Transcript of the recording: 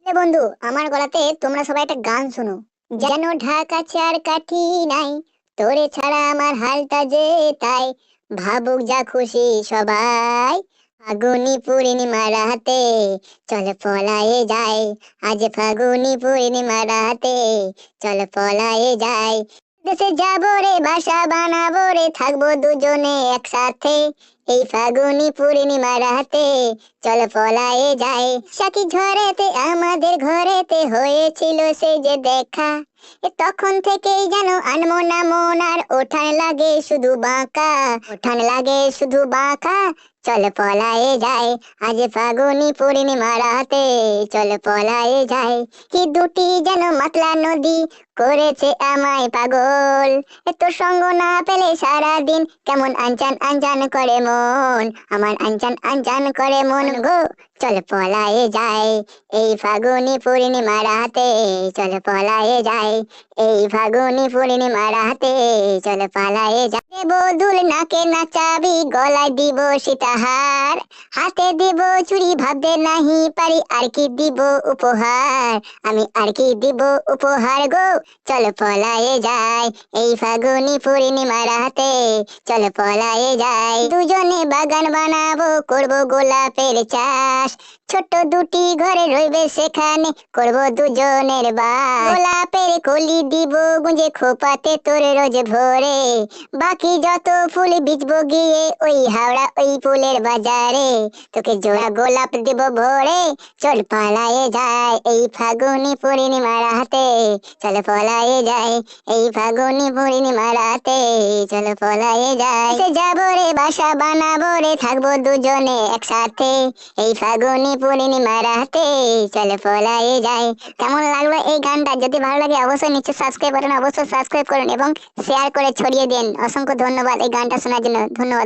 বন্ধু, আমার গলাতে তোমরা সবাই একটা গান শোনো। যেন ঢাকা চার কাঠি নাই, তোরে ছাড়া আমার হালটা যে তাই। ভাবুক যা খুশি সবাই, ফাগুনি পূর্ণিমা রাতে চল পলায়ে যায়। আজ ফাগুনি পূর্ণিমা রাতে চল পলায়ে যায়। দেশে যাবো রে, বাসা বানাবো রে, থাকবো দুজনে একসাথে। এই ফাগুনি পূর্ণিমা রাতে চল পলায়ে যায়। সাকি ঝড়েতে আমাদের ঘরেতে হয়েছিল সেই যে দেখা। তখন থেকেই যেন আনমনা মন, আর ওঠান লাগে শুধু বাঁকা, ওঠান লাগে শুধু বাঁকা। চল পলায়ে যায়, আজ ফাগুনি পূর্ণিমা রাতে চল পলায়ে যায়। কি দুটি যেন মাতলা নদী করেছে আমায় পাগল। এত সঙ্গ না পেলে সারাদিন কেমন আনচান আনচান করে মন, আমার আনচান আনচান করে মন গো। চল পলায়ে যায়, এই ফাগুনি পূর্ণিমা রাতে চল পলায়ে যায়। এই ফাগুনি পূর্ণিমা রাতে চল পালায়ে যায়। দেব দুল নাকে নাচাবি, গলায় দিব সীতাহার, হাতে দিব চুড়ি, ভাবতে নাহি পারি আর কি দিব উপহার। আমি আর কি দিব উপহার গো। চল পলায়ে যায়, এই ফাগুনি পূর্ণিমা রাতে চল পলায়ে যায়। দুজনে বাগান বানাবো, করব গোলাপের চাষ। ছোট দুটি ঘরে রইবে, সেখানে করব দুজনের বাস। গোলাপের কলি দিব গুঁজে খোপাতে তোর রোজ ভোরে, বাকি যত ফুল বিচবো গিয়ে ওই হাওড়া ওই ফুলের বাজারে। তোকে জোড়া গোলাপ দিব ভোরে। চল পালায়ে যায়, এই ফাগুনি পূর্ণিমা রাতে চল পলায়ে যায়। এই ফাগুনি পূর্ণিমা রাতে চল পলায়ে যায়। যাবো রে, বাসা বানাবো রে, থাকবো দুজনে একসাথে। এই ফাগুনি পূর্ণিমা রাতে চল পলায়ে যায়। কেমন লাগলো এই গানটা? যদি ভালো লাগে অবশ্যই নিচে সাবস্ক্রাইব বাটন অবশ্যই সাবস্ক্রাইব করুন এবং শেয়ার করে ছড়িয়ে দিন। অসংখ্য ধন্যবাদ এই গানটা শোনার জন্য। ধন্যবাদ।